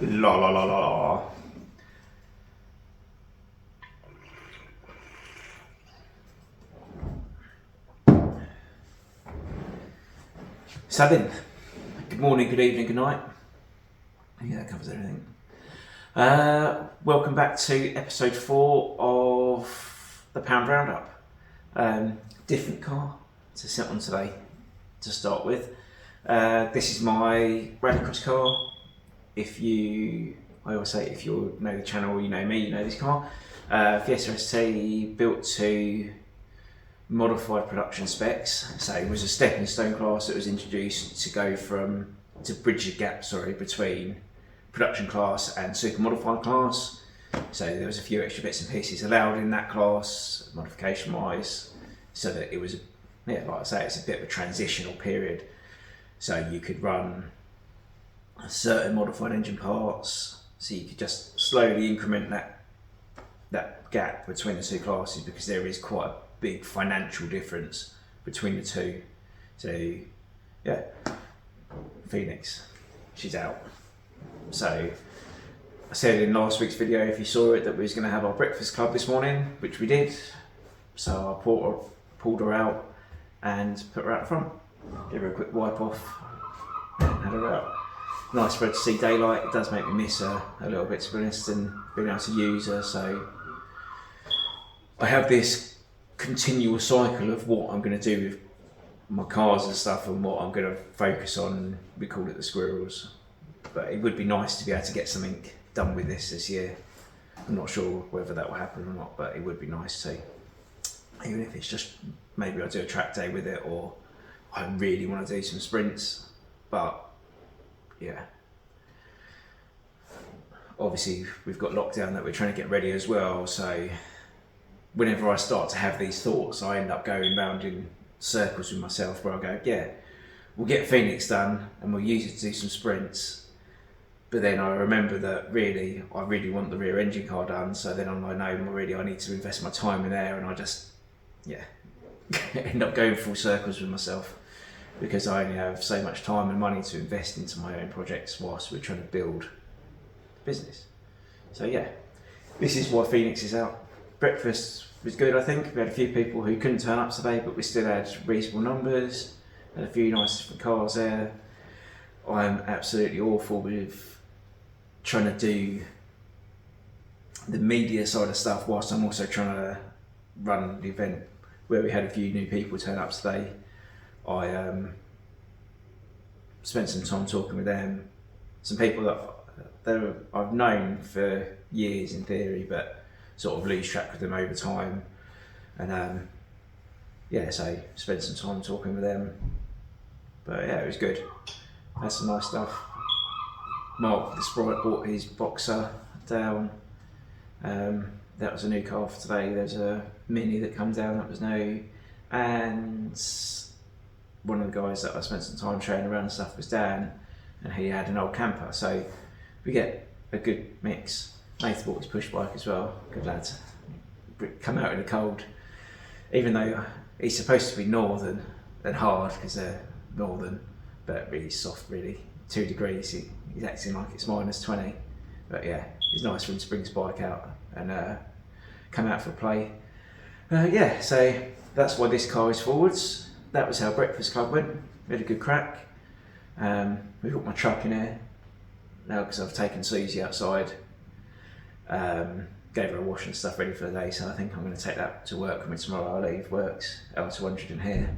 La la la la la. So then, good morning, good evening, good night. Yeah, that covers everything. Welcome back to episode 4 of the Pound Roundup. Different car to sit on today to start with. This is my rallycross car. I always say if you know the channel or you know me, you know this car. Fiesta ST, built to modified production specs. So it was a stepping stone class that was introduced to bridge the gap between production class and super modified class. So there was a few extra bits and pieces allowed in that class, modification wise, so that it was, like I say, it's a bit of a transitional period. So you could run certain modified engine parts, so you could just slowly increment that gap between the two classes, because there is quite a big financial difference between the two. So yeah, Phoenix, she's out. So I said in last week's video, if you saw it, that we was going to have our breakfast club this morning, which we did. So I pulled her out and put her out front, give her a quick wipe off, and had her out. Nice for her to see daylight. It does make me miss her a little bit, to be honest, and being able to use her. So I have this continual cycle of what I'm going to do with my cars and stuff, and what I'm going to focus on. We call it the squirrels, but it would be nice to be able to get something done with this year. I'm not sure whether that will happen or not, but it would be nice to, even if it's just maybe I'll do a track day with it, or I really want to do some sprints. But yeah, obviously we've got lockdown that we're trying to get ready as well, so whenever I start to have these thoughts, I end up going round in circles with myself, where I go, yeah, we'll get Phoenix done and we'll use it to do some sprints, but then I remember that I really want the rear engine car done, so then I know I need to invest my time in there, and I just end up going full circles with myself, because I only have so much time and money to invest into my own projects whilst we're trying to build business. So yeah, this is why Phoenix is out. Breakfast was good, I think. We had a few people who couldn't turn up today, but we still had reasonable numbers. Had a few nice different cars there. I'm absolutely awful with trying to do the media side of stuff whilst I'm also trying to run the event, where we had a few new people turn up today. I spent some time talking with them, some people that I've known for years in theory, but sort of lose track with them over time. And so spent some time talking with them. But yeah, it was good. Had some nice stuff. Mark the Sprite bought his Boxer down. That was a new car for today. There's a Mini that comes down, that was new. And one of the guys that I spent some time showing around and stuff was Dan, and he had an old camper. So we get a good mix. Nathan bought his push bike as well. Good lad. Come out in the cold, even though he's supposed to be northern and hard, because they're northern, but really soft, really. 2 degrees, he's acting like it's -20. But yeah, it's nice for him to bring his bike out and come out for a play. So that's why this car is forwards. That was how breakfast club went. We had a good crack. We've got my truck in here now because I've taken Susie outside. Gave her a wash and stuff ready for the day, so I think I'm going to take that to work with me tomorrow. I leave works L200 in here,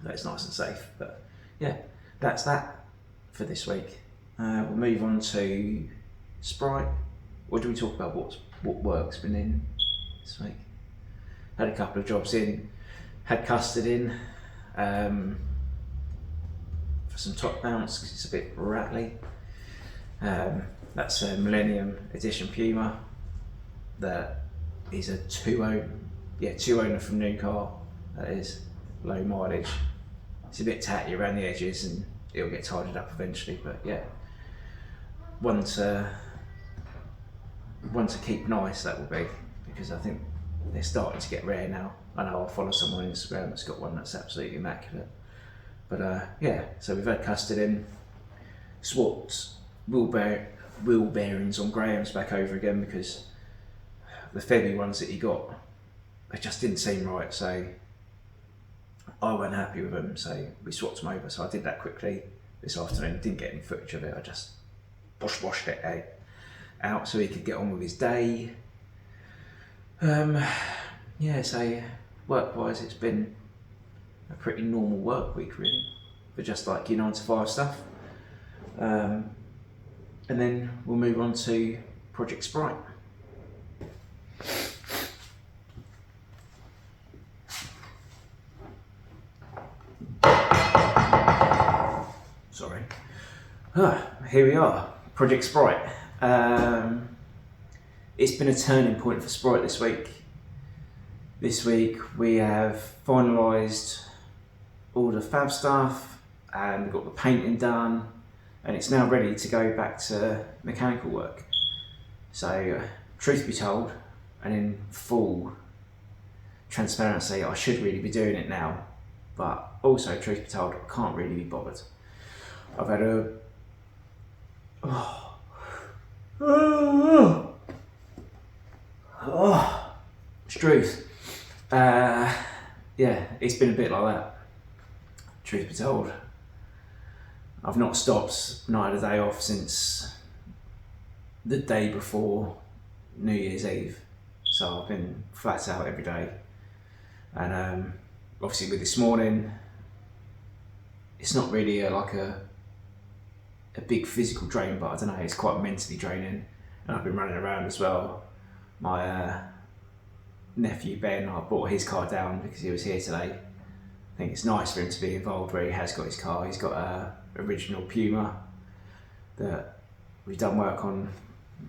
so it's nice and safe. But yeah, that's that for this week. We'll move on to Sprite. Or do we talk about what work's been in this week? Had a couple of jobs in, had custard in for some top mounts because it's a bit rattly. That's a Millennium Edition Puma. That is a two owner from new car. That is low mileage. It's a bit tatty around the edges and it'll get tidied up eventually, but yeah, one to keep nice, that will be, because I think they're starting to get rare now. I know I'll follow someone on Instagram that's got one that's absolutely immaculate. But so we've had custard in, swapped wheel wheel bearings on Graham's back over again, because the Febby ones that he got, they just didn't seem right, so I wasn't happy with them, so we swapped them over. So I did that quickly this afternoon, didn't get any footage of it, I just washed it out so he could get on with his day. Yeah, so work-wise it's been a pretty normal work week really, for just like your 9 to 5 stuff. And then we'll move on to Project Sprite. Sorry. Here we are, Project Sprite. It's been a turning point for Sprite this week. This week we have finalised all the fab stuff and got the painting done, and it's now ready to go back to mechanical work. So, truth be told, and in full transparency, I should really be doing it now, but also, truth be told, I can't really be bothered. I've had a... It's truth. Yeah, it's been a bit like that, truth be told. I've not stopped, not had a day off since the day before New Year's Eve. So I've been flat out every day. And obviously with this morning, it's not really a big physical drain, but I don't know, it's quite mentally draining. And I've been running around as well. My nephew Ben, I brought his car down because he was here today. I think it's nice for him to be involved where he has got his car. He's got a original Puma that we've done work on,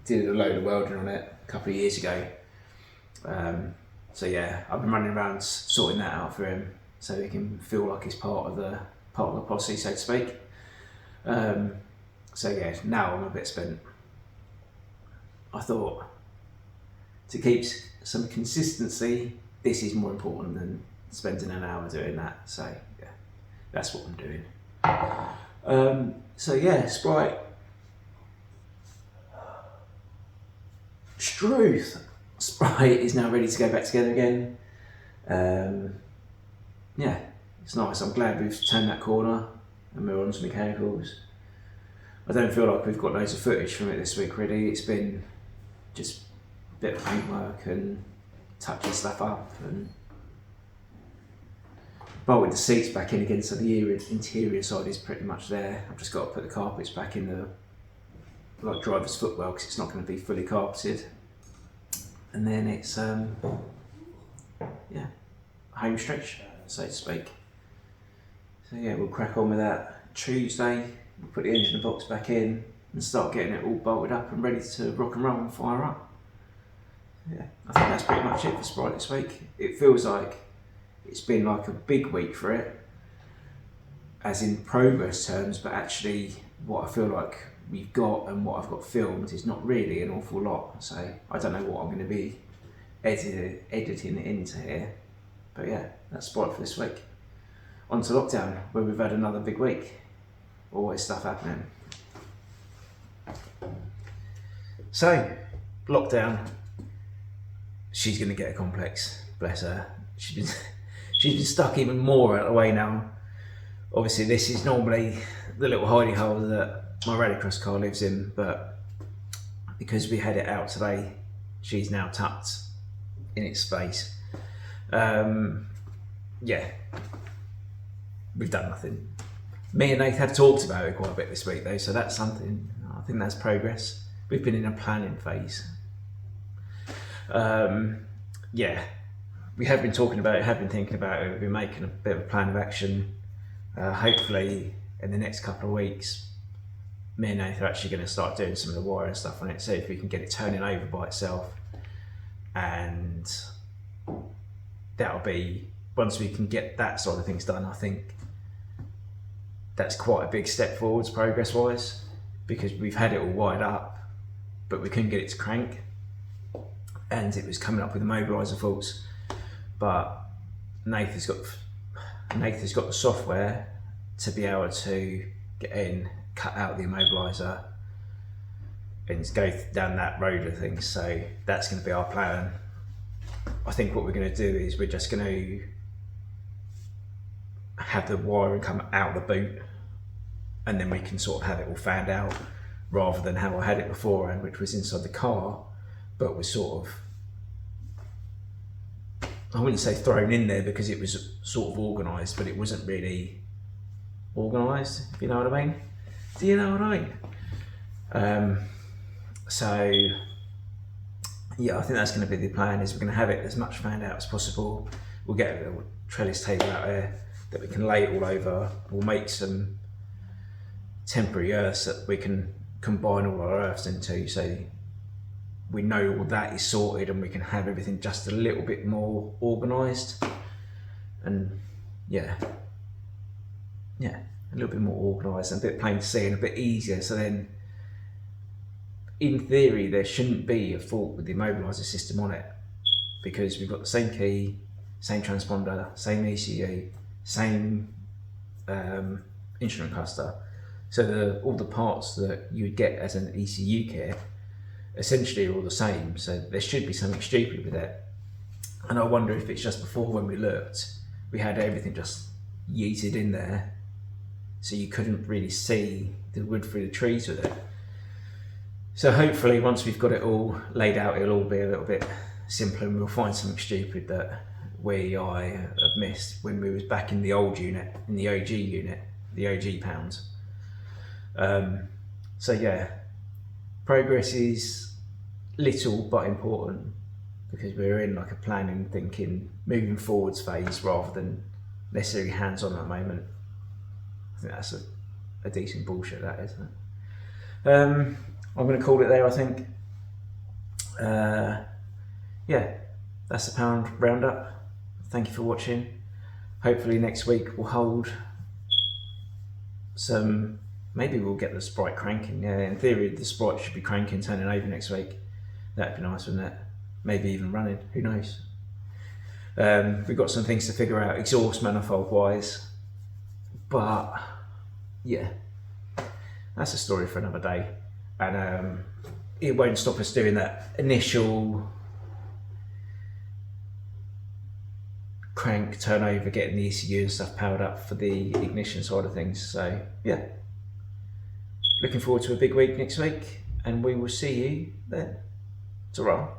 did a load of welding on it a couple of years ago. So yeah, I've been running around sorting that out for him so he can feel like he's part of the posse, so to speak. So yeah, now I'm a bit spent. I thought to keep some consistency, this is more important than spending an hour doing that. So yeah, that's what I'm doing. So yeah, Sprite. Struth. Sprite is now ready to go back together again. Yeah, it's nice. I'm glad we've turned that corner and we're on to mechanicals. I don't feel like we've got loads of footage from it this week really. It's been just a bit of paintwork and touching stuff up and bolted the seats back in again, so the interior side is pretty much there. I've just got to put the carpets back in the driver's footwell because it's not going to be fully carpeted. And then it's yeah, home stretch, so to speak. So yeah, we'll crack on with that. Tuesday, we'll put the engine box back in and start getting it all bolted up and ready to rock and roll and fire up. Yeah, I think that's pretty much it for Sprite this week. It feels like it's been like a big week for it, as in progress terms, but actually what I feel like we've got and what I've got filmed is not really an awful lot. So I don't know what I'm going to be editing into here. But yeah, that's Sprite for this week. On to lockdown, where we've had another big week. Always stuff happening. So, lockdown. She's going to get a complex, bless her. She's been stuck even more out of the way now. Obviously this is normally the little hidey hole that my rallycross car lives in, but because we had it out today, she's now tucked in its space. Yeah, we've done nothing. Me and Nate have talked about it quite a bit this week though, so that's something. I think that's progress. We've been in a planning phase. Yeah, we have been talking about it, have been thinking about it, we've been making a bit of a plan of action. Hopefully in the next couple of weeks, me and Nathan are actually going to start doing some of the wiring stuff on it, see if we can get it turning over by itself. And that'll be, once we can get that sort of things done, I think that's quite a big step forwards progress wise, because we've had it all wired up, but we couldn't get it to crank. And it was coming up with immobiliser faults, but Nathan's got the software to be able to get in, cut out the immobiliser, and go down that road of things. So that's going to be our plan. I think what we're going to do is we're just going to have the wiring come out the boot, and then we can sort of have it all fanned out, rather than how I had it beforehand, which was inside the car, but was sort of, I wouldn't say thrown in there because it was sort of organised, but it wasn't really organised, if you know what I mean. Do you know what I mean? So yeah, I think that's going to be the plan, is we're going to have it as much fanned out as possible. We'll get a little trellis table out there that we can lay it all over. We'll make some temporary earths that we can combine all our earths into, so we know all that is sorted and we can have everything just a little bit more organised, and yeah, a little bit more organised and a bit plain to see and a bit easier. So then in theory there shouldn't be a fault with the immobiliser system on it, because we've got the same key, same transponder, same ECU, same instrument cluster. So all the parts that you would get as an ECU kit essentially are all the same. So there should be something stupid with it. And I wonder if it's just before, when we looked, we had everything just yeeted in there, so you couldn't really see the wood through the trees with it. So hopefully once we've got it all laid out, it'll all be a little bit simpler, and we'll find something stupid that I have missed when we was back in the old unit, in the OG unit, the OG pounds. So yeah, progress is little but important, because we're in like a planning, thinking, moving forwards phase rather than necessarily hands-on at the moment. I think that's a decent bullshit, that, isn't it? I'm going to call it there, I think. Yeah, that's the pound roundup. Thank you for watching. Hopefully next week we'll hold some, maybe we'll get the Sprite cranking. Yeah, in theory the Sprite should be cranking, turning over next week. That'd be nice, wouldn't it? Maybe even running, who knows? We've got some things to figure out exhaust manifold wise, but yeah, that's a story for another day. And it won't stop us doing that initial crank turnover, getting the ECU and stuff powered up for the ignition side of things. So yeah, looking forward to a big week next week, and we will see you then. Ta-ra.